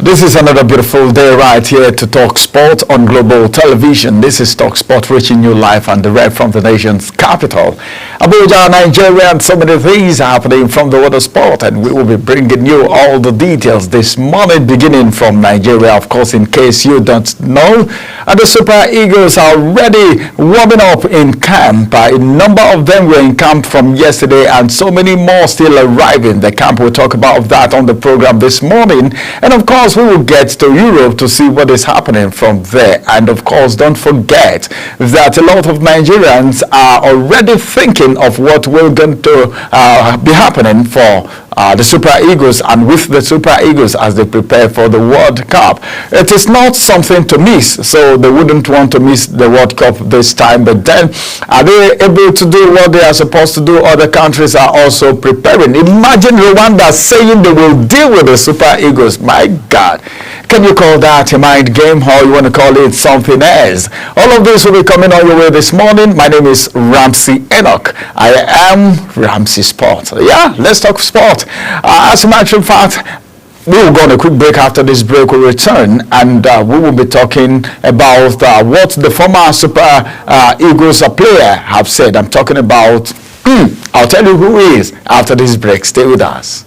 This is another beautiful day right here to talk sport on global television. This is Talk Sport, reaching you live and direct from the nation's capital, Abuja, Nigeria, and so many things happening from the world of sport. And we will be bringing you all the details this morning, beginning from Nigeria, of course, in case you don't know. And the Super Eagles are already warming up in camp. A number of them were in camp from yesterday, and so many more still arriving. The camp, we'll talk about that on the program this morning. And of course, we will get to Europe to see what is happening from there. And of course, don't forget that a lot of Nigerians are already thinking of what will going to be happening for the Super Eagles and with the Super Eagles as they prepare for the World Cup. It is not something to miss, so they wouldn't want to miss the World Cup this time. But then, are they able to do what they are supposed to do? Other countries are also preparing. Imagine Rwanda saying they will deal with the Super Eagles. My God. Can you call that a mind game, or you want to call it something else? All of this will be coming on your way this morning. My name is Ramsey Enoch. I am Ramsey Sport. Yeah, let's talk sport. As a matter of fact, we will go on a quick break. After this break, we'll return and we will be talking about what the former Super Eagles player have said. I'm talking about, I'll tell you who he is after this break. Stay with us.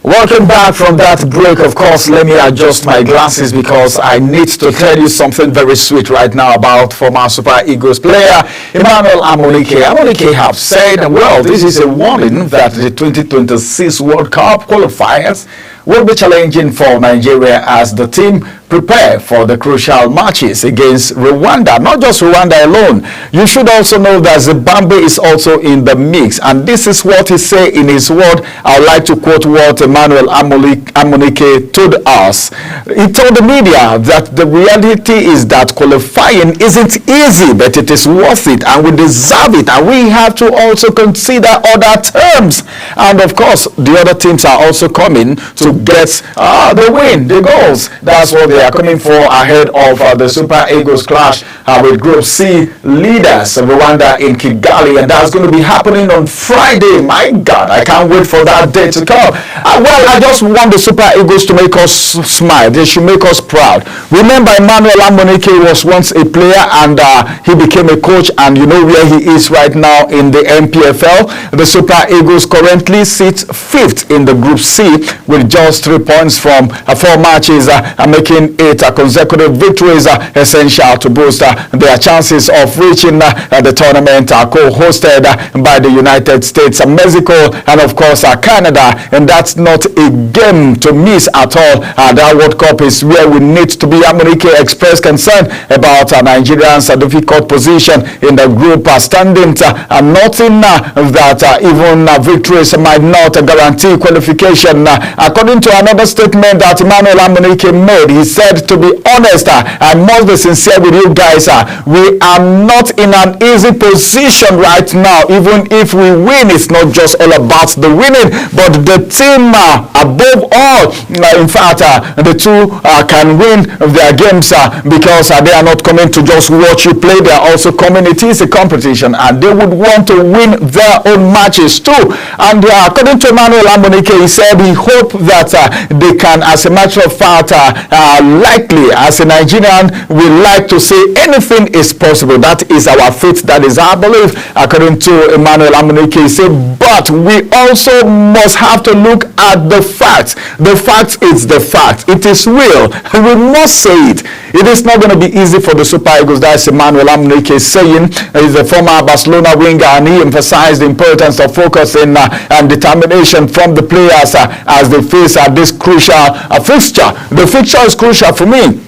Welcome back from that break. Of course, let me adjust my glasses because I need to tell you something very sweet right now about former Super Eagles player Emmanuel Amunike. Amunike have said, well, this is a warning that the 2026 World Cup qualifiers will be challenging for Nigeria as the team prepare for the crucial matches against Rwanda. Not just Rwanda alone. You should also know that Zimbabwe is also in the mix. And this is what he said in his word. I would like to quote what Emmanuel Amunike told us. He told the media that the reality is that qualifying isn't easy, but it is worth it and we deserve it. And we have to also consider other terms. And of course, the other teams are also coming to get the win, the goals. That's what they are coming for ahead of the Super Eagles clash with Group C leaders Rwanda in Kigali, and that's going to be happening on Friday. My God, I can't wait for that day to come. Well, I just want the Super Eagles to make us smile. They should make us proud. Remember, Emmanuel Amunike was once a player and he became a coach, and you know where he is right now in the MPFL. The Super Eagles currently sit 5th in the Group C with just 3 points from 4 matches, making it consecutive victories essential to boost their chances of reaching the tournament co-hosted by the United States, Mexico, and of course Canada. And that's not a game to miss at all. That World Cup is where we need to be. Amunike expressed concern about Nigerians' difficult position in the group standings, and nothing that even victories might not guarantee qualification. According to another statement that Emmanuel Amunike made, he said, to be honest, I must be sincere with you guys, we are not in an easy position right now. Even if we win, it's not just all about the winning, but the team above all. In fact, the two can win their games because they are not coming to just watch you play. They are also coming. It is a competition and they would want to win their own matches too. And according to Emmanuel Amunike, he said he hoped that they can, as a matter of fact, likely as a Nigerian, we like to say anything is possible. That is our faith, that is our belief, according to Emmanuel Amunike. He said, but we also must have to look at the facts. The fact is the fact. It is real. We must say it. It is not going to be easy for the Super Eagles. That's Emmanuel Amunike saying. He's a former Barcelona winger, and he emphasized the importance of focusing and determination from the players as they face this crucial fixture. The fixture is crucial for me.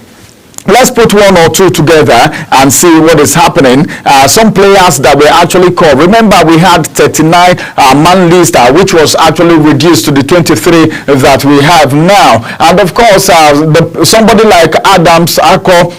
Let's put one or two together and see what is happening. Some players that were actually called. Remember, we had 39 man list, which was actually reduced to the 23 that we have now. And of course, somebody like Adams Ako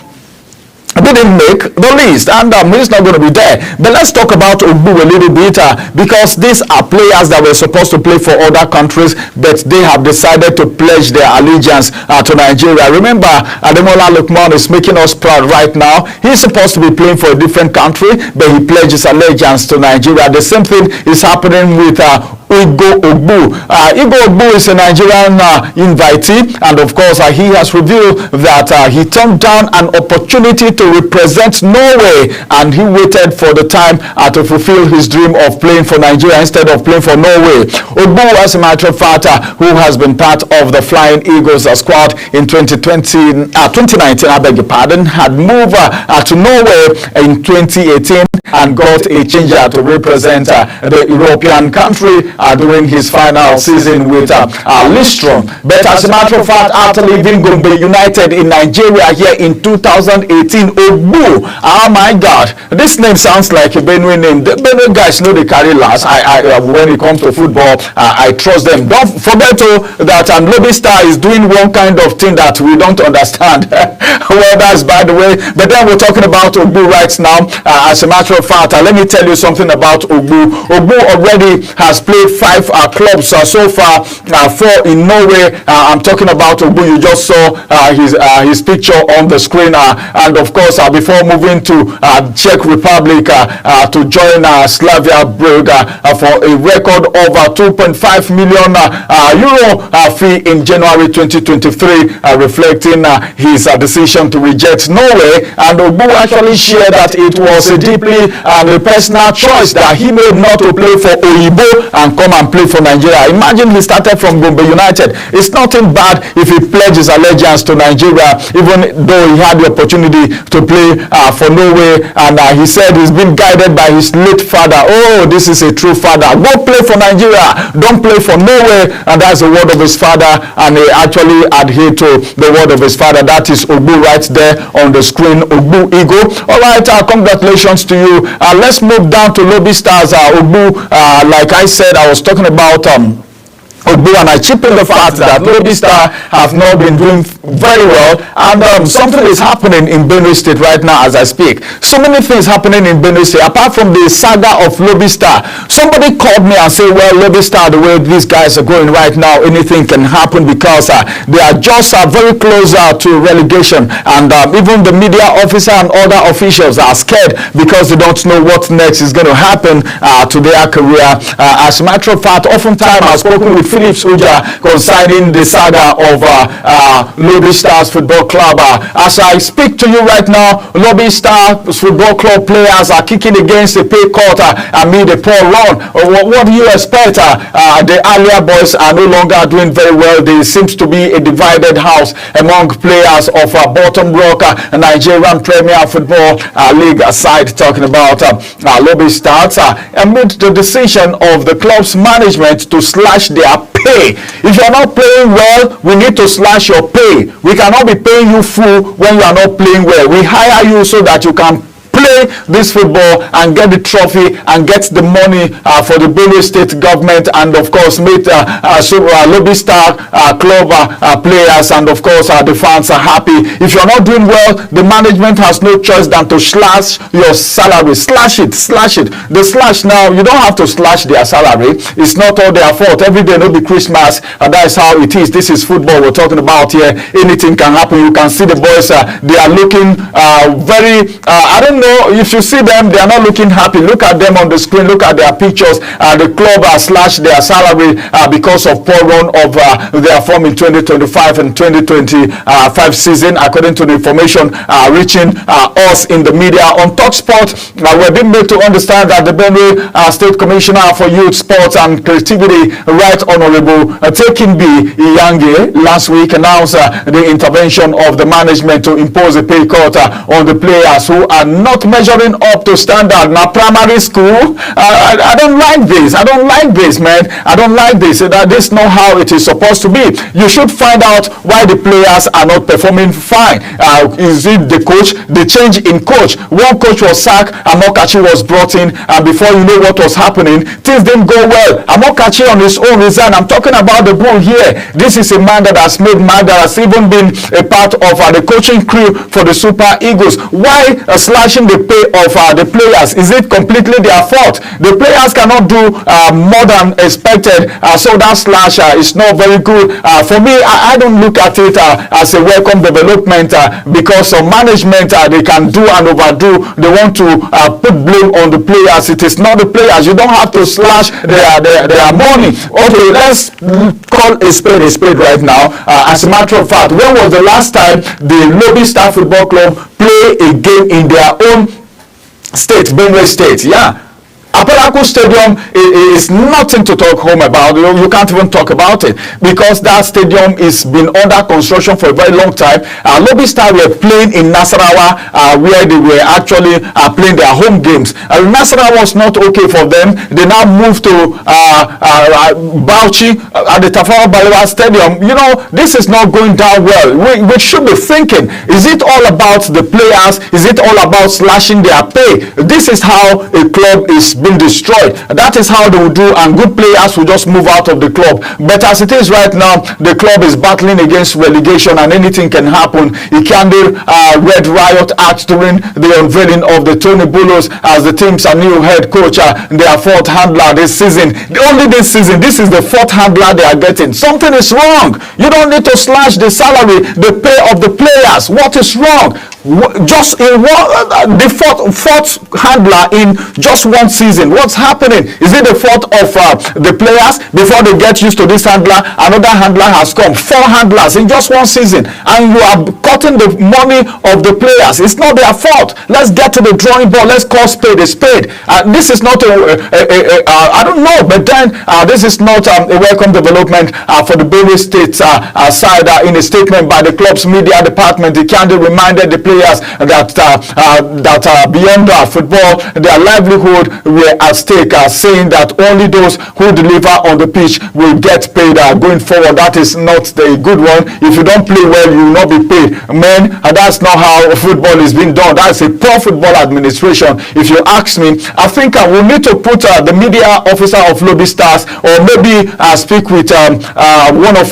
didn't make the list, and he's not going to be there. But let's talk about Ogbu a little bit, because these are players that were supposed to play for other countries, but they have decided to pledge their allegiance to Nigeria. Remember, Ademola Lookman is making us proud right now. He's supposed to be playing for a different country, but he pledges allegiance to Nigeria. The same thing is happening with Igor Ogbu. Igor Ogbu is a Nigerian invitee, and of course he has revealed that he turned down an opportunity to represent Norway, and he waited for the time to fulfill his dream of playing for Nigeria instead of playing for Norway. Ogbu, as a matter of fact, who has been part of the Flying Eagles squad in 2019, I beg your pardon, had moved to Norway in 2018 and got a changer to represent the European country during his final season with Listrom. But as a matter of fact, after leaving Gombe United in Nigeria here in 2018, Ogbu, oh my God, this name sounds like a Benue name. The Benue guys know they carry last. When it comes to football, I trust them. Don't forget that Lobby Star is doing one kind of thing that we don't understand. Well, that's by the way. But then we're talking about Ogbu right now. As a matter of fact, let me tell you something about Ogbu. Ogbu already has played 5 clubs so far, 4 in Norway. I'm talking about Ogbu. You just saw his picture on the screen, and of course before moving to Czech Republic to join Slavia Brugge for a record over 2.5 million euro fee in January 2023, reflecting his decision to reject Norway. And Ogbu actually shared that it was a deeply a personal choice that he made not to play for Oyibo and come and play for Nigeria. Imagine he started from Gombe United. It's nothing bad if he pledges allegiance to Nigeria, even though he had the opportunity to play for Norway. And he said he's been guided by his late father. Oh, this is a true father. Go play for Nigeria. Don't play for Norway. And that's the word of his father. And he actually adhered to the word of his father. That is Ogbu right there on the screen. Ogbu Igor. All right, congratulations to you. Let's move down to Lobby Stars. Ogbu, like I said, I was talking about Ogbu, and I chip in the fact that Lobby Star have not been doing very well, and something is happening in Benue State right now as I speak. So many things happening in Benue State apart from the saga of Lobby Star. Somebody called me and said, well, Lobby Star, the way these guys are going right now, anything can happen because they are just very close to relegation, and even the media officer and other officials are scared because they don't know what next is going to happen to their career. As a matter of fact, oftentimes I've spoken with Phillips Uja concerning the saga of Lobby Stars Football Club. As I speak to you right now, Lobby Stars Football Club players are kicking against the pay cut amid a poor run. What do you expect? The earlier boys are no longer doing very well. There seems to be a divided house among players of Bottom Rock Nigerian Premier Football League side, talking about Lobby Stars, amid the decision of the club's management to slash their pay. If you are not playing well, we need to slash your pay. We cannot be paying you full when you are not playing well. We hire you so that you can play this football and get the trophy and get the money for the Benue State government, and of course make Lobby Star club players and of course the fans are happy. If you're not doing well, the management has no choice than to slash your salary. Slash it. The slash now, you don't have to slash their salary. It's not all their fault. Every day no be Christmas, and that is how it is. This is football we're talking about here. Anything can happen. You can see the boys, they are looking very I don't know if you see them, they are not looking happy. Look at them on the screen, look at their pictures. The club has slashed their salary because of poor run of their form in 2025 and 2025 season, according to the information reaching us in the media. On TalkSport, we're being made to understand that the Benue State Commissioner for Youth, Sports and Creativity, Right Honorable Tekin B. Iyange, last week announced the intervention of the management to impose a pay cut on the players who are not not measuring up to standard. Now, primary school, I don't like this. I don't like this, man. I don't like this. This is not how it is supposed to be. You should find out why the players are not performing fine. Is it the coach? The change in coach. One coach was sacked, Amokachi was brought in, and before you know what was happening, things didn't go well. Amokachi on his own resigned. I'm talking about the bull here. This is a man that has made man, that has even been a part of the coaching crew for the Super Eagles. Why slashing the pay of the players? Is it completely their fault? The players cannot do more than expected, so that slash is not very good. For me, I don't look at it as a welcome development because of management, they can do and overdo. They want to put blame on the players. It is not the players. You don't have to slash their money. Okay, let's call a spade right now. As a matter of fact, when was the last time the Lobby Star Football Club play a game in their own state, Benue State? Yeah. Apelaku Stadium is nothing to talk home about. You can't even talk about it because that stadium is been under construction for a very long time. Lobby Star were playing in Nasarawa where they were actually playing their home games. Nasarawa was not okay for them. They now moved to Bauchi at the Tafawa Balewa Stadium. You know, this is not going down well. We should be thinking, is it all about the players? Is it all about slashing their pay? This is how a club is being destroyed. That is how they will do, and good players will just move out of the club. But as it is right now, the club is battling against relegation and anything can happen. Ikande Red Riot Act during the unveiling of the Tony Bulos as the team's new head coach, their fourth handler this season. Only this season, this is the fourth handler they are getting. Something is wrong. You don't need to slash the salary, the pay of the players. What is wrong? Just in one, the fourth handler in just one season. What's happening? Is it the fault of the players? Before they get used to this handler, another handler has come. 4 handlers in just one season, and you are cutting the money of the players. It's not their fault. Let's get to the drawing board. Let's call spade a spade. This is not I don't know, but then this is not a welcome development for the Benue State side. In a statement by the club's media department, the candidate reminded the players that beyond football, their livelihood were at stake, saying that only those who deliver on the pitch will get paid going forward. That is not the good one. If you don't play well, you will not be paid. Man, that's not how football is being done. That's a poor football administration. If you ask me, I think we need to put the media officer of Lobby Stars, or maybe speak with one of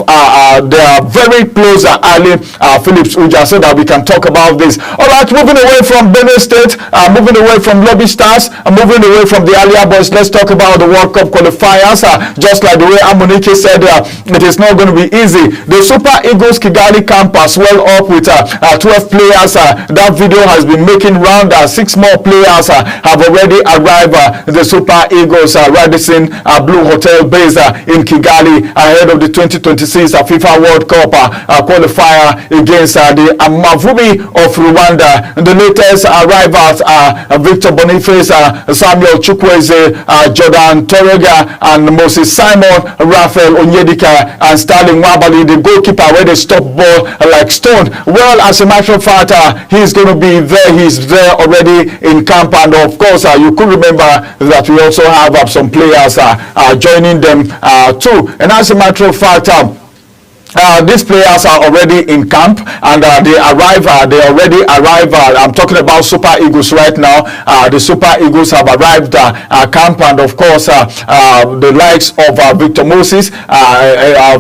their very close Ali Phillips Uja, so that we can talk about this. All right, moving away from Benue State, moving away from Lobby Stars, moving away from the Alia Boys, let's talk about the World Cup qualifiers. Just like the way Amunike said, it is not going to be easy. The Super Eagles Kigali campus well up with 12 players. That video has been making round. 6 more players have already arrived. The Super Eagles Radisson Blue Hotel base in Kigali ahead of the 2026 FIFA World Cup qualifier against the Amavubi of Rwanda. The latest arrivals are Victor Boniface, Samuel Chukwueze, Jordan Torrega, and Moses Simon, Raphael Onyedika, and Sterling Wabali, the goalkeeper, where they stop ball like stone. Well, as a matter of fact, he's going to be there. He's there already in camp, and of course, you could remember that we also have some players joining them too. And as a matter of fact, these players are already in camp, and they already arrive. I'm talking about Super Eagles right now. The Super Eagles have arrived camp, and of course the likes of Victor Moses,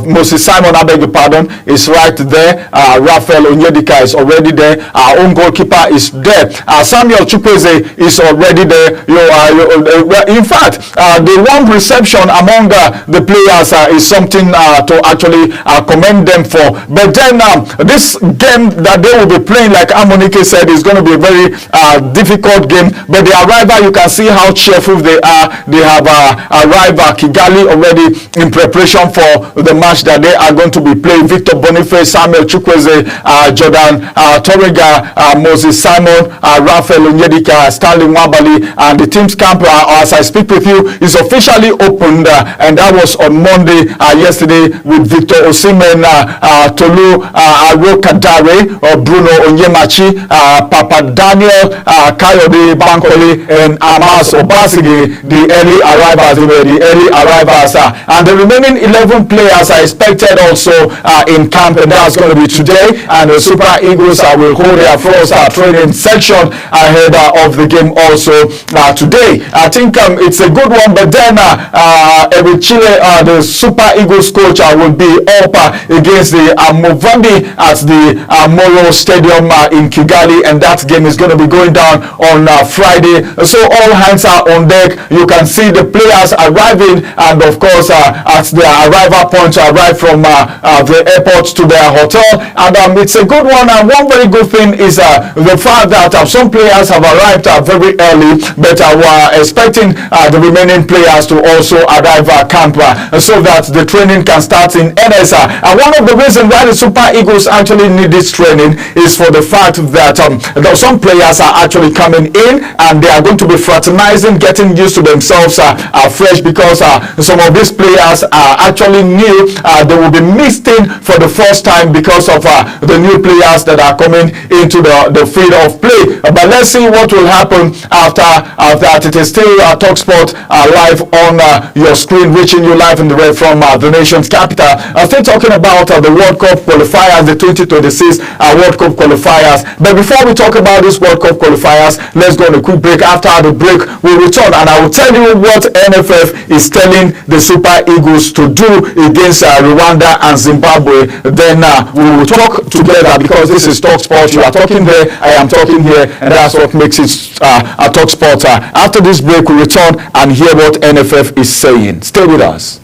Moses Simon, I beg your pardon, is right there. Raphael Onyedika is already there. Our own goalkeeper is there. Samuel Chukwueze is already there. In fact, the one reception among the players is something to actually commend them for. But then this game that they will be playing, like Amonike said, is going to be a very difficult game. But the arrival, you can see how cheerful they are. They have arrived at Kigali already in preparation for the match that they are going to be playing. Victor Boniface, Samuel Chukwueze, Jordan Torrega, Moses Simon, Raphael Onyedika, Stanley Nwabali, and the team's camp, as I speak with you, is officially opened, and that was on Monday yesterday with Victor Osimhen then Tolu Arokadare, Bruno Onyemachi, Papa Daniel Kayode Bankole, and Amas Obasigi, the early arrivals, and the remaining 11 players are expected also in camp, and that's going to be today. And the Super Eagles will hold their first training section ahead of the game also today. I think it's a good one, but then Eric Chile, the Super Eagles coach, will be up against the Movandi at the Moro Stadium in Kigali, and that game is going to be going down on Friday. So all hands are on deck. You can see the players arriving, and of course at their arrival point to arrive from the airport to their hotel. And it's a good one, and one very good thing is the fact that some players have arrived very early, but we're expecting the remaining players to also arrive at camp so that the training can start in earnest. And one of the reasons why the Super Eagles actually need this training is for the fact that some players are actually coming in and they are going to be fraternizing, getting used to themselves fresh, because some of these players are actually new. They will be mixed in for the first time because of the new players that are coming into the field of play. But let's see what will happen after that. It is still TalkSport live on your screen, reaching you live in the red from the nation's capital. Still talking about the World Cup qualifiers, the 2026 World Cup qualifiers. But before we talk about these World Cup qualifiers, let's go on a quick break. After the break, we'll return and I will tell you what NFF is telling the Super Eagles to do against Rwanda and Zimbabwe. Then we will talk together, because this is TalkSport. You are talking there, I am talking here, and that's what makes it a TalkSport. After this break, we return and hear what NFF is saying. Stay with us.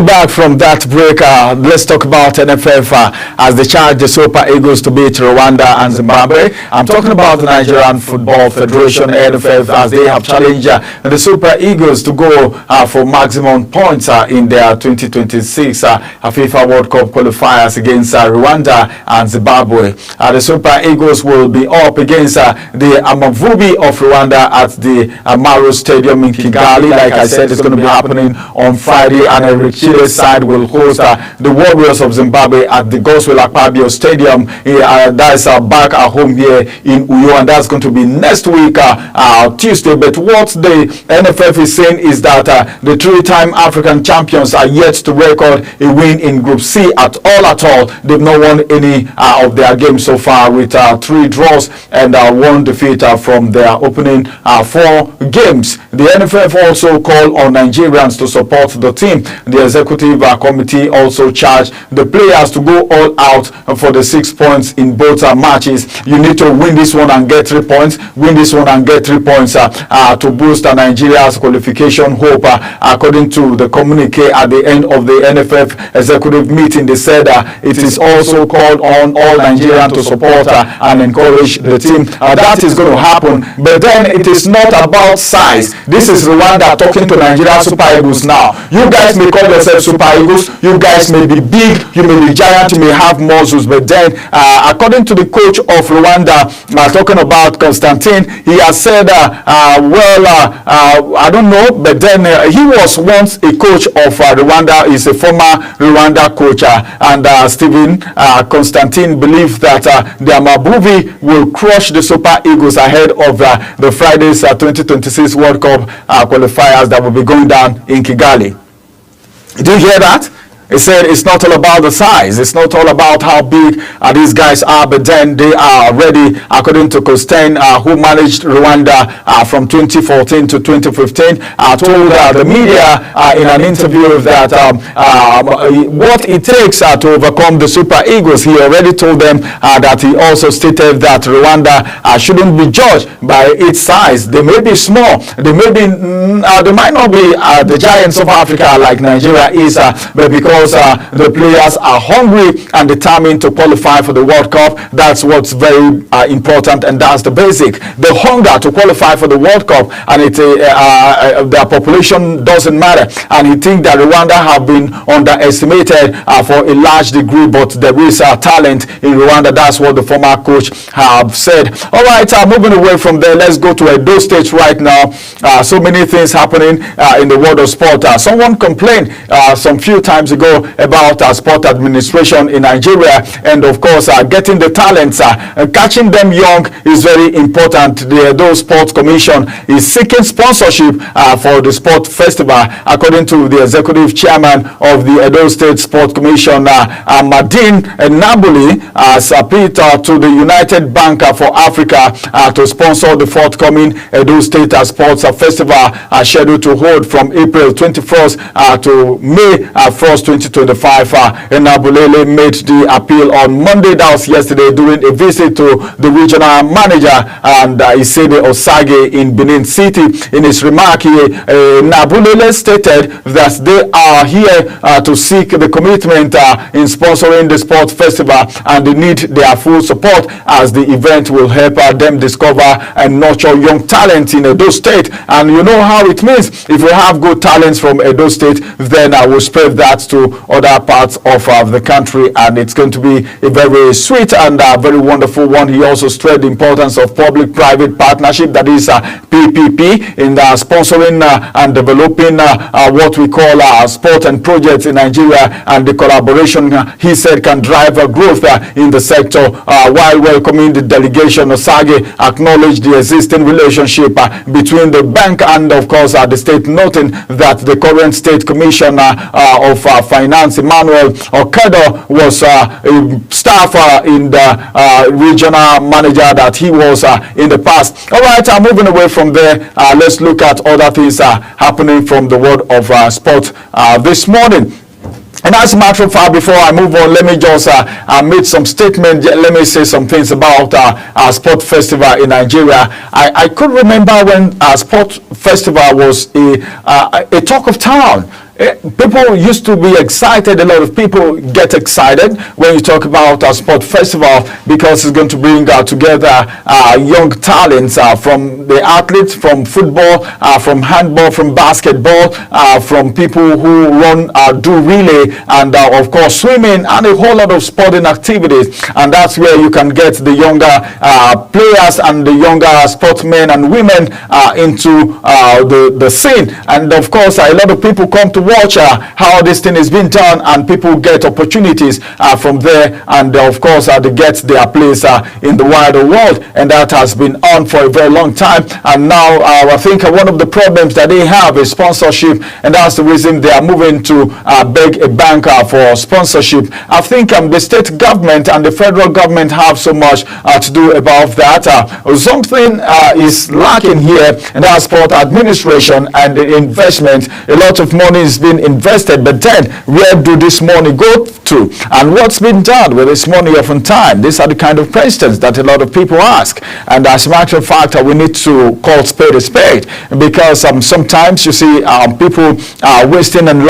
Back from that break, let's talk about NFF as they charge the Super Eagles to beat Rwanda and Zimbabwe. I'm talking about the Nigerian Football Federation, NFF, as they have challenged the Super Eagles to go for maximum points in their 2026 FIFA World Cup qualifiers against Rwanda and Zimbabwe. The Super Eagles will be up against the Amavubi of Rwanda at the Maro Stadium in Kigali. Like I said, it's going to be happening on Friday, and Eric Chile's side will host the Warriors of Zimbabwe at the Godswill Akpabio Stadium. That's back at home here in Uyo, and that's going to be next week, Tuesday. But what the NFF is saying is that the three-time African champions are yet to record a win in Group C at all. They've not won any of their games so far, with 3 draws and 1 defeat from their opening 4 games. The NFF also called on Nigerians to support the team. The executive committee also charged the players to go all out for the 6 points in both matches. You need to win this one and get 3 points, win this one and get 3 points to boost Nigeria's qualification hope. According to the communique at the end of the NFF executive meeting, they said it is also called on all Nigerians to support and encourage the team. That is going to happen, but then it is not about size. This is Rwanda talking to Nigeria Super Eagles now. You guys may call yourself said, Super Eagles, you guys may be big, you may be giant, you may have muscles, but then according to the coach of Rwanda, talking about Constantine, he has said, I don't know, but then he was once a coach of Rwanda. He's a former Rwanda coach, and Stephen Constantine believes that the Amavubi will crush the Super Eagles ahead of the Friday's 2026 World Cup qualifiers that will be going down in Kigali. Do you hear that? He said it's not all about the size. It's not all about how big these guys are, but then they are ready, according to Costain, who managed Rwanda from 2014 to 2015, told the media in an interview that what it takes to overcome the Super Eagles. He already told them that he also stated that Rwanda shouldn't be judged by its size. They may be small. They may be, they might not be the giants of Africa like Nigeria is, but because the players are hungry and determined to qualify for the World Cup. That's what's very important, and that's the basic. The hunger to qualify for the World Cup, and their population doesn't matter. And he thinks that Rwanda have been underestimated for a large degree, but there is talent in Rwanda. That's what the former coach have said. All right, moving away from there, let's go to Edo State right now. So many things happening in the world of sport. Someone complained some few times ago about sport administration in Nigeria, and of course getting the talents, catching them young is very important. The Edo Sports Commission is seeking sponsorship for the sport festival, according to the executive chairman of the Edo State Sports Commission, Madin Nabuli, has appealed to the United Bank for Africa to sponsor the forthcoming Edo State Sports Festival, scheduled to hold from April 21st to May 1st, 2025. Nabulele made the appeal on Monday, that was yesterday, during a visit to the regional manager and Isede Osage in Benin City. In his remark, Nabulele stated that they are here to seek the commitment in sponsoring the sports festival, and they need their full support as the event will help them discover and nurture young talent in Edo State. And you know how it means. If we have good talents from Edo State, then I will spread that to other parts of the country, and it's going to be a very sweet and very wonderful one. He also stressed the importance of public-private partnership, that is PPP, in sponsoring and developing what we call sport and projects in Nigeria, and the collaboration, he said, can drive growth in the sector. While welcoming the delegation, Osage acknowledged the existing relationship between the bank and, of course, the state, noting that the current state commissioner of finance, Emmanuel Okado, was a staff in the regional manager that he was in the past. All right, moving away from there, let's look at other things happening from the world of sport this morning. And as a matter of fact, before I move on, let me just make some statement. Let me say some things about our sport festival in Nigeria. I could remember when our sport festival was a talk of town. People used to be excited. A lot of people get excited when you talk about a sport festival, because it's going to bring together young talents from the athletes, from football, from handball, from basketball, from people who run, do relay, and of course swimming, and a whole lot of sporting activities. And that's where you can get the younger players and the younger sportsmen and women into the scene. And of course a lot of people come to watch how this thing is being done, and people get opportunities from there, and of course they get their place in the wider world. And that has been on for a very long time. And now I think one of the problems that they have is sponsorship, and that's the reason they are moving to beg a bank for sponsorship. I think the state government and the federal government have so much to do about that. Something is lacking here, and that's sport administration and the investment. A lot of money is being invested, but then where do this money go to? And what's been done with this money oftentimes? These are the kind of questions that a lot of people ask. And as a matter of fact, we need to call spade a spade, because sometimes you see people wasting and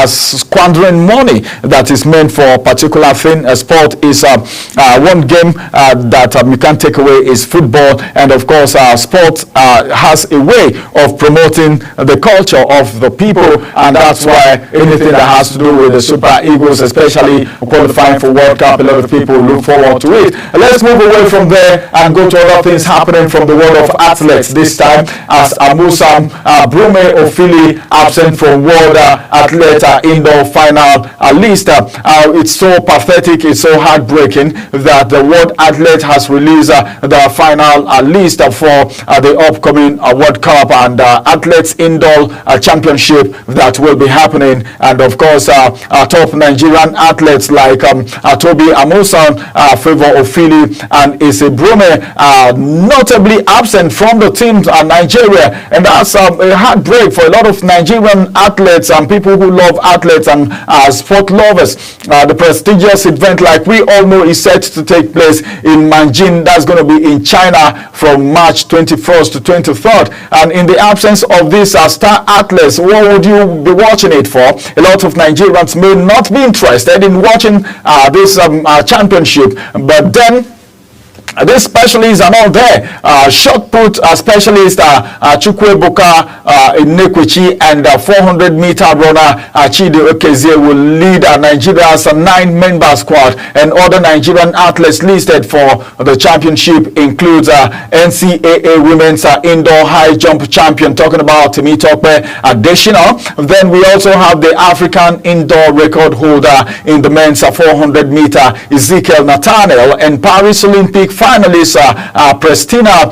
squandering money that is meant for a particular thing. A sport is one game that you can't take away is football, and of course sport has a way of promoting the culture of the people, and that's why anything that has to do with the Super Eagles, especially qualifying for World Cup, a lot of people look forward to it. Let's move away from there and go to other things happening from the world of athletes this time, as Amusan Brume Ofili absent from World Athlete Indoor Final list. It's so pathetic, it's so heartbreaking that the World Athlete has released the final list for the upcoming World Cup and Athletes Indoor Championship that will be happening. And of course, top Nigerian athletes like Toby Amusan, Favor Ofili, and Ise Brume notably absent from the teams in Nigeria, and that's a heartbreak for a lot of Nigerian athletes and people who love athletes and sport lovers. The prestigious event, like we all know, is set to take place in Nanjing. That's going to be in China from March 21st to 23rd. And in the absence of these star athletes, what would you be watching it for? A lot of Nigerians may not be interested in watching this championship, but then these specialists are not there. Shot put specialist Chukwuebuka Inekwechi and 400-meter runner Chidi Okezie will lead Nigeria's 9-member squad, and other Nigerian athletes listed for the championship includes NCAA Women's Indoor High Jump Champion, talking about Temitope Adesina. Then we also have the African Indoor Record holder in the men's 400-meter Ezekiel Nathaniel, and Paris Olympic finalist Prestina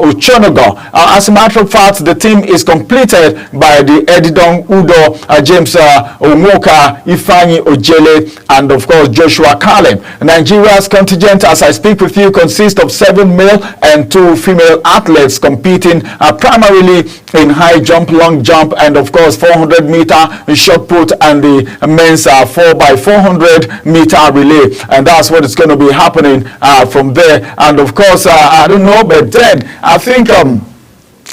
Uchonogo. As a matter of fact, the team is completed by the Edidon Udo, James Omoka, Ifeanyi Ojele, and of course Joshua Kalem. Nigeria's contingent, as I speak with you, consists of 7 male and 2 female athletes competing primarily in high jump, long jump, and of course 400-meter shot put, and the men's 4x400 meter relay. And that's what is going to be happening from there. And of course, I don't know, but then I think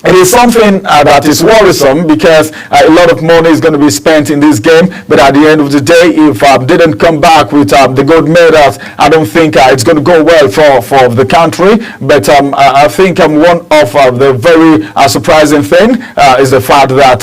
it is something that is worrisome, because a lot of money is going to be spent in this game, but at the end of the day, if didn't come back with the gold medals, I don't think it's going to go well for the country. But I think one of the very surprising thing is the fact that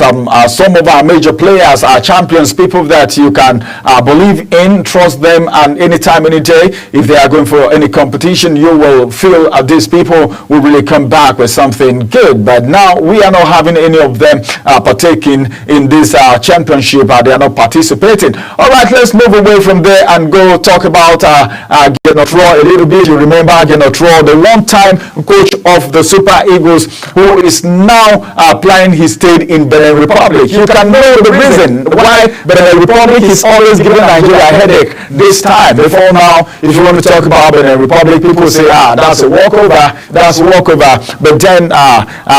some of our major players are champions, people that you can believe in, trust them, and anytime, any day, if they are going for any competition, you will feel these people will really come back with something good. But now we are not having any of them partaking in this championship. They are not participating. All right, let's move away from there and go talk about Genotro a little bit. You remember Genotro, the one-time coach of the Super Eagles, who is now applying his state in Benin Republic. You can know the reason why Benin Republic is always giving Nigeria a headache this time. Before now, if you want to talk about Benin Republic, people say, that's a walkover, that's a walkover. But then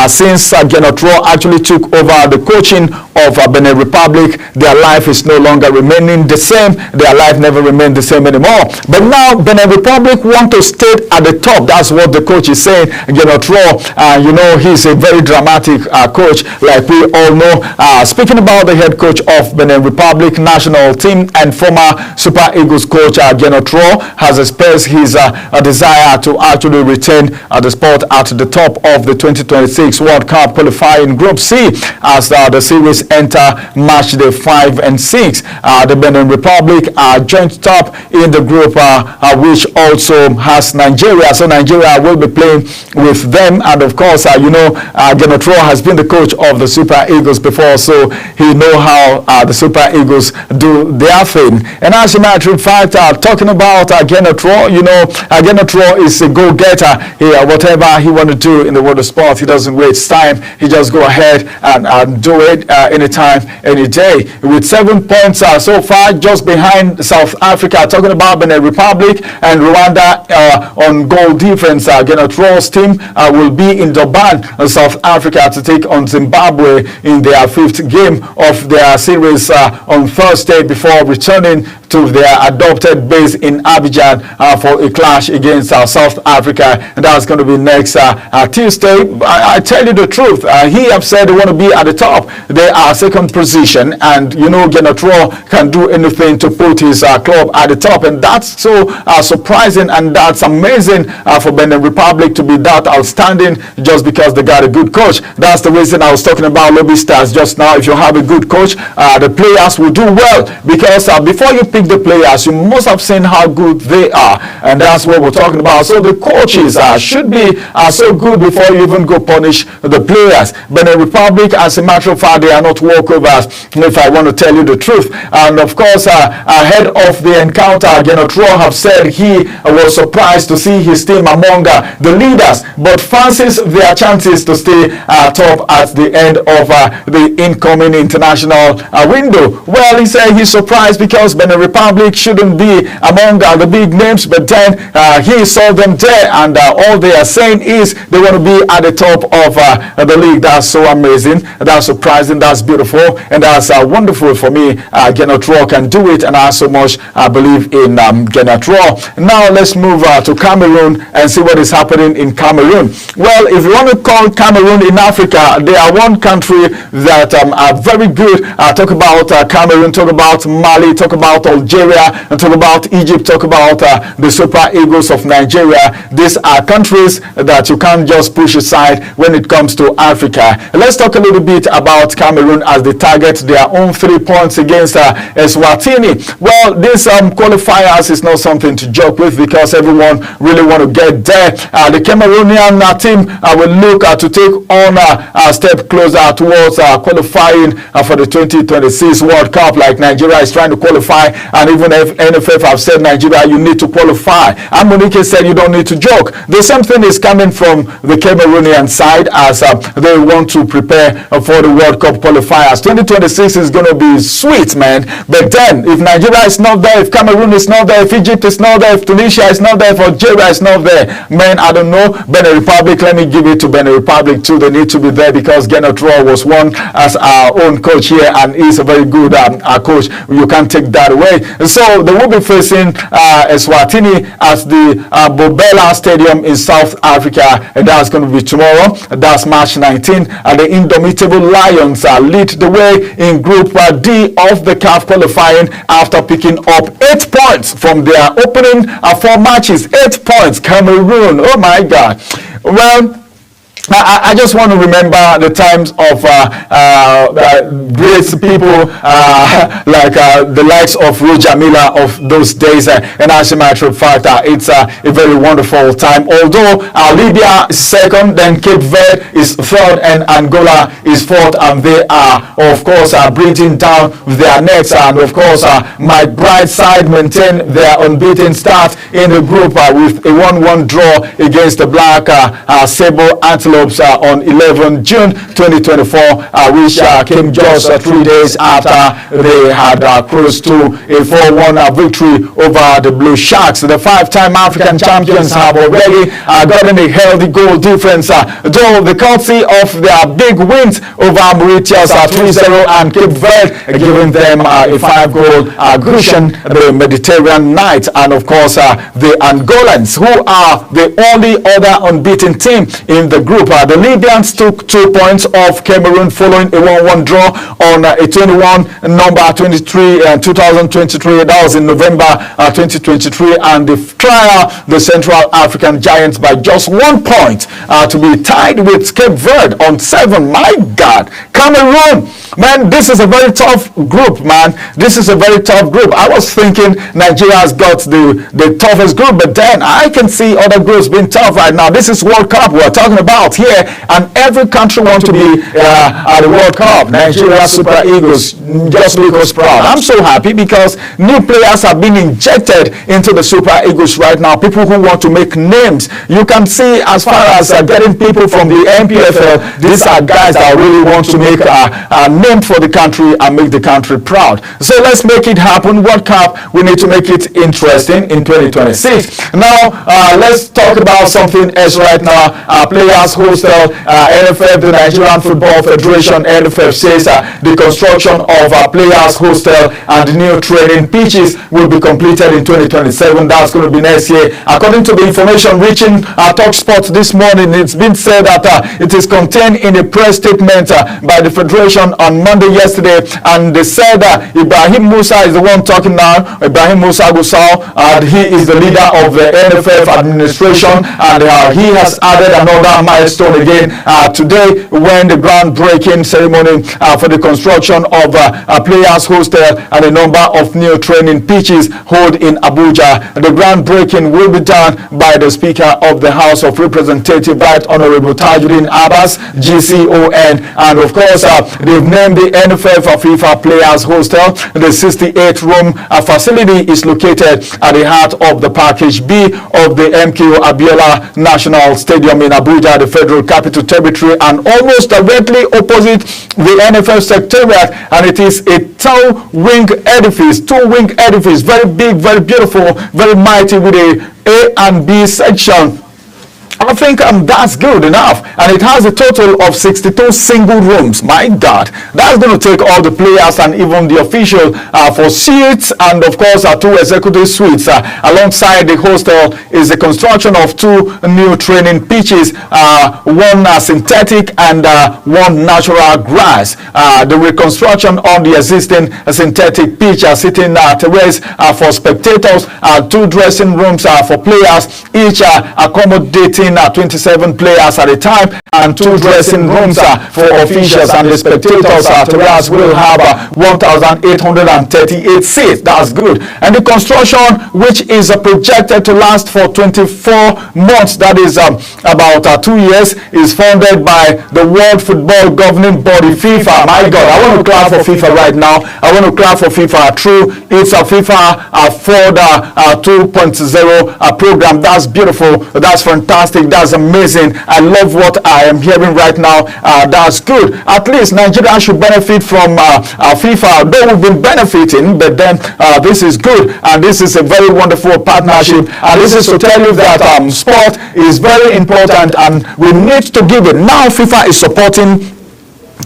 since Genotro actually took over the coaching of Benin Republic, their life is no longer remaining the same. Their life never remained the same anymore. But now Benin Republic want to stay at the top. That's what the coach is saying. Genotro, you know, he's a very dramatic coach, like we all know. Speaking about the head coach of Benin Republic national team and former Super Eagles coach Genotro has expressed his desire to actually retain the spot at the top of the 2026 World Cup qualifying Group C as the series enter match day 5 and 6. The Benin Republic are joint top in the group, which also has Nigeria. So Nigeria will be playing with them. And of course, you know, Genotro has been the coach of the Super Eagles before, so he know how the Super Eagles do their thing. And as a matter of fact, talking about Genotro, you know, Genotro is a go-getter. Whatever he want to do in the world of sport, he doesn't waste time. He just go ahead and do it anytime, any day. With 7 points so far, just behind South Africa, talking about Benin Republic and Rwanda on goal difference. Genotro's team will be in Durban, South Africa, to take on Zimbabwe in their 5th game of their series on Thursday, before returning to their adopted base in Abidjan for a clash against South Africa. And that's going to be next Tuesday. I tell you the truth, he have said they want to be at the top. They are second position, and you know Genotro can do anything to put his club at the top, and that's so surprising, and that's amazing for Benin Republic to be that outstanding just because they got a good coach. That's the reason I was talking about Lobby Stars just now. If you have a good coach, the players will do well, because before you pick the players, you must have seen how good they are, and that's what we're talking about. So the coaches should be so good before you even go punish the players. Benin Republic, as a matter of fact, they are not walkovers, if I want to tell you the truth. And of course, ahead of the encounter, Genotro have said he was surprised to see his team among the leaders, but fancies their chances to stay top at the end of the incoming international window. Well, he said he's surprised because Benin Republic shouldn't be among the big names, but then he saw them there, and all they are saying is they want to be at the top of the league. That's so amazing, that's surprising, that's beautiful, and that's wonderful for me. Genotro can do it, and I so much believe in Genotro. Now let's move to Cameroon and see what is happening in Cameroon. Well, if you want to call Cameroon in Africa, they are one country that are very good. Talk about Cameroon, talk about Mali, talk about Algeria, and talk about Egypt, talk about the Super Eagles of Nigeria. These are countries that you can't just push aside when it comes to Africa. Let's talk a little bit about Cameroon as they target their own 3 points against Eswatini. Well, this qualifiers is not something to joke with, because everyone really want to get there. The Cameroonian team will look to take on a step closer towards qualifying for the 2026 World Cup, like Nigeria is trying to qualify, and even if NFF have said Nigeria, you need to qualify. And Monique said you don't need to joke. The same thing is coming from the Cameroonian side, as they want to prepare for the World Cup qualifiers. 2026 is going to be sweet, man. But then, if Nigeria is not there, if Cameroon is not there, if Egypt is not there, if Tunisia is not there, if Algeria is not there, man, I don't know. Benin Republic, let me give it to Benin Republic too. They need to be there, because Genotro was one as our own coach here, and he's a very good coach. You can't take that away. So they will be facing Eswatini at the Bobela Stadium in South Africa, and that's going to be tomorrow. That's March 19. The Indomitable Lions lead the way in Group D of the CAF qualifying after picking up 8 points from their opening 4 matches. 8 points. Cameroon, oh my God. Well, I just want to remember the times of great people like the likes of Roger Miller of those days, and as a matter of fact, it's a very wonderful time. Although Libya is second, then Cape Verde is third, and Angola is fourth, and they are, of course, breathing down their necks. And of course, my bright side maintain their unbeaten start in the group with a 1-1 draw against the Black Sable Antelope on 11 June 2024, which came just 3 days after they had cruised to a 4-1 victory over the Blue Sharks. The 5-time African champions have already gotten a healthy goal difference, though the courtesy of their big wins over Mauritius 3-0 and Cape Verde, giving them a 5-goal cushion, the Mediterranean Knights, and of course the Angolans, who are the only other unbeaten team in the group. The Libyans took 2 points off Cameroon following a 1-1 draw on a 21 number 23 2023. That was in November 2023, and they trial the Central African Giants by just 1 point to be tied with Cape Verde on 7. My God, Cameroon, man, this is a very tough group, man. This is a very tough group. I was thinking Nigeria has got the toughest group, but then I can see other groups being tough right now. This is World Cup we're talking about here, and every country wants to be at the World Cup. Nigeria Super Eagles just make us proud. I'm so happy because new players have been injected into the Super Eagles right now. People who want to make names. You can see as far as getting people from the MPFL, these are guys that really want to make named for the country and make the country proud. So let's make it happen. World Cup, we need to make it interesting in 2026. Now, let's talk about something else right now. Players Hostel, NFF, the Nigerian Football Federation, NFF says the construction of Players Hostel and the new training pitches will be completed in 2027. That's going to be next year. According to the information reaching TalkSport this morning, it's been said that it is contained in a press statement by the Federation on Monday yesterday, and they said Ibrahim Musa is the one talking now. Ibrahim Musa Gusau, he is the leader of the NFF administration, and he has added another milestone again today when the groundbreaking ceremony for the construction of Players Hostel and a number of new training pitches hold in Abuja. The groundbreaking will be done by the Speaker of the House of Representatives, Right Honorable Tajuddin Abbas, GCON, and of course they've named the NFF FIFA Players Hostel. The 68-room facility is located at the heart of the Package B of the MKO Abiola National Stadium in Abuja, the Federal Capital Territory, and almost directly opposite the NFF Secretariat, and it is a two-wing edifice, very big, very beautiful, very mighty, with a and B section. I think that's good enough, and it has a total of 62 single rooms. My God, that's going to take all the players and even the official for suites, and of course 2 executive suites. Alongside the hostel is the construction of 2 new training pitches, one synthetic and one natural grass. The reconstruction on the existing synthetic pitch, sitting terrace for spectators, 2 dressing rooms for players, each accommodating 27 players at a time, and 2 dressing rooms for officials, and the spectators terrace will have 1,838 seats. That's good. And the construction, which is projected to last for 24 months, that is about 2 years, is funded by the World Football Governing Body, FIFA. My God, I want to clap for FIFA right now. I want to clap for FIFA through its FIFA Ford 2.0 program. That's beautiful. That's fantastic. That's amazing. I love what I am hearing right now. That's good. At least Nigeria should benefit from FIFA. They will be benefiting, but then this is good, and this is a very wonderful partnership. And this is to tell you that sport is very important, and we need to give it. Now FIFA is supporting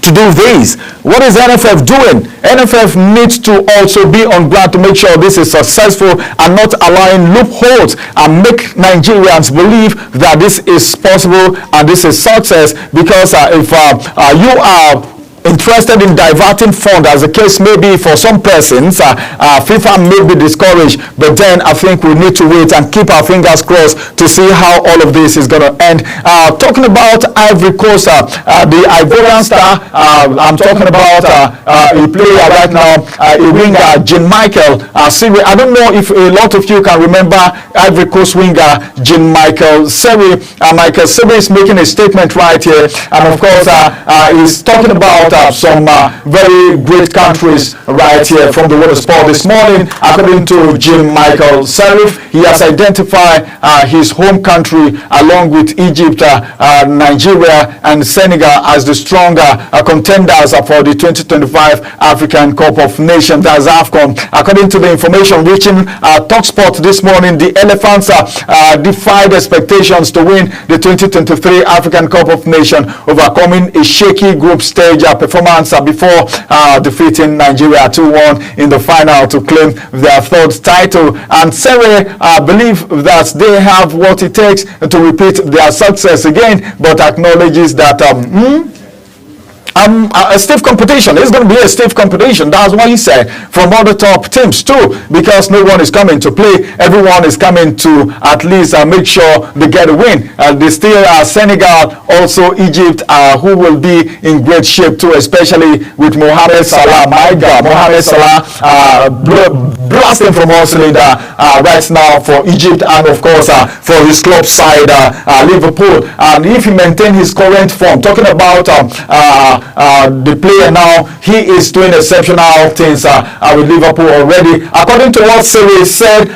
to do this. What is NFF doing? NFF needs to also be on ground to make sure this is successful and not allowing loopholes, and make Nigerians believe that this is possible and this is success. Because if you are interested in diverting funds, as the case may be for some persons, FIFA may be discouraged, but then I think we need to wait and keep our fingers crossed to see how all of this is going to end. Talking about Ivory Coast, the Ivorian star, I'm talking about a player right now, a winger, Jean-Michel Seri. I don't know if a lot of you can remember Ivory Coast winger Jean-Michel Seri. Michael Seri is making a statement right here, and of course he's talking about some very great countries right here from the World of Sport this morning. According to Jean-Michel Seri, he has identified his home country along with Egypt, Nigeria, and Senegal as the stronger contenders for the 2025 African Cup of Nations, that's AFCON. According to the information reaching TalkSport this morning, the Elephants defied expectations to win the 2023 African Cup of Nations, overcoming a shaky group stage performance before defeating Nigeria 2-1 in the final to claim their 3rd title. And Seri believe that they have what it takes to repeat their success again, but acknowledges that a stiff competition. It's going to be a stiff competition. That's what he said, from other top teams too, because no one is coming to play. Everyone is coming to at least make sure they get a win. They still Senegal, also Egypt, who will be in great shape too, especially with Mohamed Salah. My God, Mohamed Salah blasting from all cylinder right now for Egypt, and of course for his club side Liverpool. And if he maintains his current form, talking about the player now, he is doing exceptional things with Liverpool already. According to what Siri said,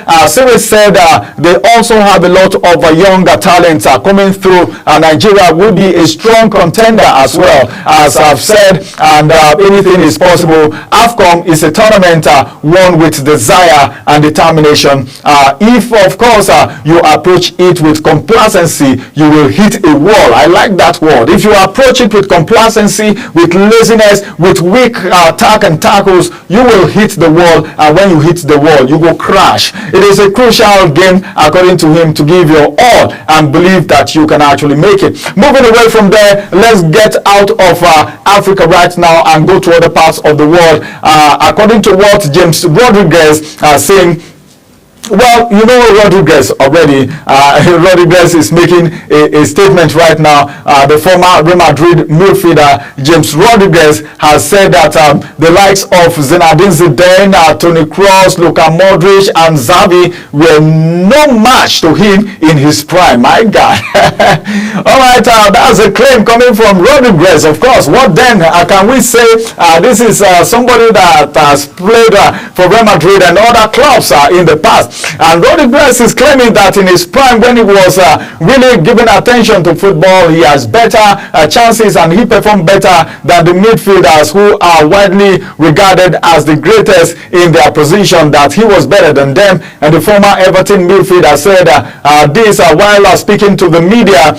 they also have a lot of younger talents coming through. Nigeria will be a strong contender as well, as I've said, and anything is possible. AFCON is a tournament won with desire and determination. If, of course, you approach it with complacency, you will hit a wall. I like that word. If you approach it with complacency, with laziness, with weak attack and tackles, you will hit the wall, and when you hit the wall, you will crash. It is a crucial game, according to him, to give your all and believe that you can actually make it. Moving away from there, let's get out of Africa right now and go to other parts of the world. According to what James Rodriguez saying, well, you know Rodriguez already. Rodriguez is making a statement right now. The former Real Madrid midfielder James Rodriguez has said that the likes of Zinedine Zidane, Toni Kroos, Luka Modric, and Xavi were no match to him in his prime. My God. All right, that's a claim coming from Rodriguez. Of course, what then can we say? This is somebody that has played for Real Madrid and other clubs in the past. And Rodriguez is claiming that in his prime, when he was really giving attention to football, he has better chances and he performed better than the midfielders who are widely regarded as the greatest in their position, that he was better than them. And the former Everton midfielder said this while speaking to the media,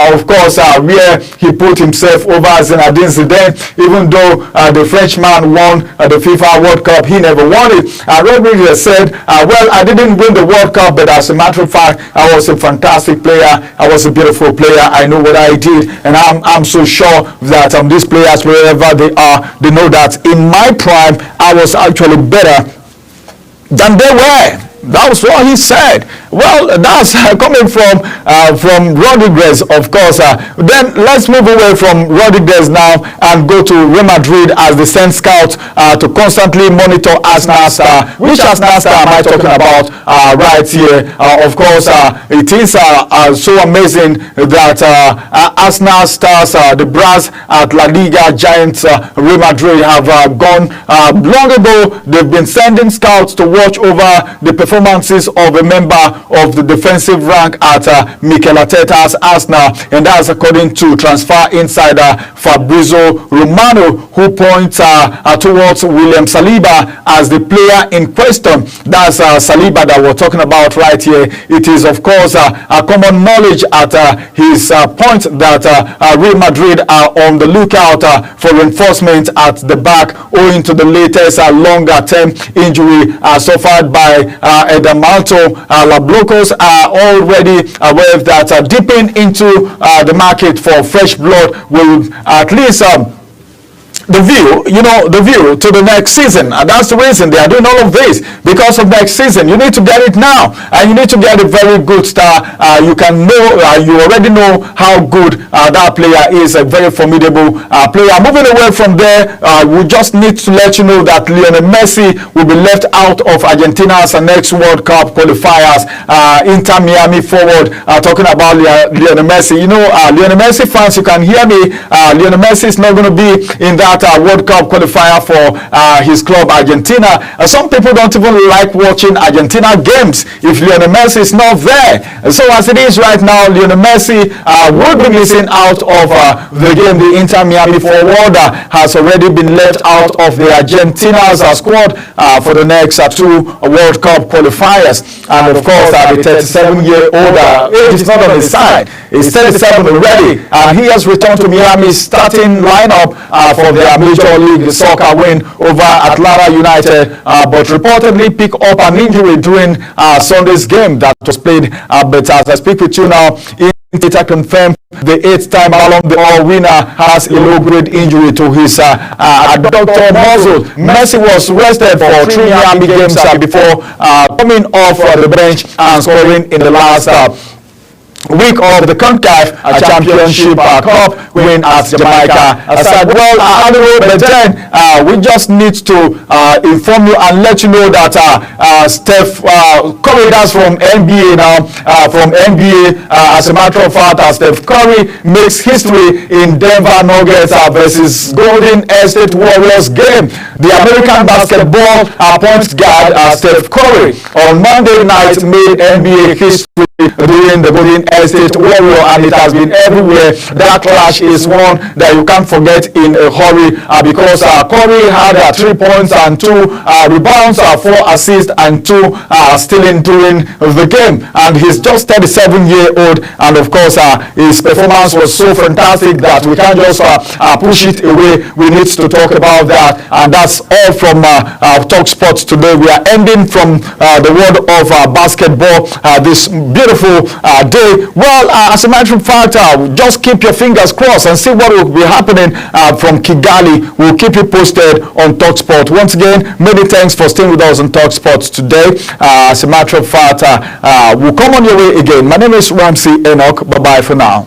of course, where he put himself over Zinedine Zidane. Even though the Frenchman won the FIFA World Cup, he never won it. Rodriguez said, well, I didn't win the World Cup, but as a matter of fact, I was a fantastic player. I was a beautiful player. I know what I did, and I'm so sure that these players, wherever they are, they know that in my prime, I was actually better than they were. That was what he said. Well, that's coming from Rodriguez, of course. Then let's move away from Rodriguez now and go to Real Madrid, as they send scouts to constantly monitor Arsenal star. Which Arsenal star am I talking about right here? Of course, it is so amazing that Arsenal stars, the brass at La Liga giants Real Madrid, have gone long ago. They've been sending scouts to watch over the performances of a member of the defensive rank at Mikel Arteta's Arsenal, and that's according to transfer insider Fabrizio Romano, who points towards William Saliba as the player in question. That's Saliba that we're talking about right here. It is, of course, a common knowledge at his point that Real Madrid are on the lookout for reinforcement at the back, owing to the latest longer-term injury suffered by Edamalto. Lablocos are already aware that dipping into the market for fresh blood will at least the view to the next season. And that's the reason they are doing all of this, because of next season. You need to get it now, and you need to get a very good star. You can know, you already know how good that player is, a very formidable player. Moving away from there, we just need to let you know that Lionel Messi will be left out of Argentina's next World Cup qualifiers. Inter Miami forward, talking about Lionel Messi. You know, Lionel Messi fans, you can hear me. Lionel Messi is not going to be in that World Cup qualifier for his club Argentina. Some people don't even like watching Argentina games if Lionel Messi is not there. So as it is right now, Lionel Messi will be missing out of the game. The Inter Miami forward has already been left out of the Argentina's squad for the next two World Cup qualifiers. And of course, the 37-year-old age is not on his side. He's 37 already, and he has returned to Miami's starting lineup for their Major League Soccer win over Atlanta United, but reportedly picked up an injury during Sunday's game that was played. But as I speak with you now, Inter confirmed the 8th-time Ballon d'Or winner has a low-grade injury to his adductor muscle. Messi was rested for 3 Miami games before coming off the bench and scoring in the last week of the CONCACAF Championship Cup win at Jamaica. I said, well, I don't know, but then we just need to inform you and let you know that Steph Curry, that's from NBA now, as a matter of fact, Steph Curry makes history in Denver Nuggets versus Golden State Warriors game. The American basketball point guard Steph Curry on Monday night made NBA history during the Golden State Warrior, and it has been everywhere. That clash is one that you can't forget in a hurry because Curry had 3 points and 2 rebounds, 4 assists and 2 stealing during the game, and he's just 37-year-old, and of course his performance was so fantastic that we can't just push it away. We need to talk about that, and that's all from Talk Sports today. We are ending from the world of basketball this beautiful day. Well, as a matter of fact, just keep your fingers crossed and see what will be happening from Kigali. We'll keep you posted on TalkSport. Once again, many thanks for staying with us on TalkSport today. As a matter of fact, we'll come on your way again. My name is Ramsey Enoch. Bye-bye for now.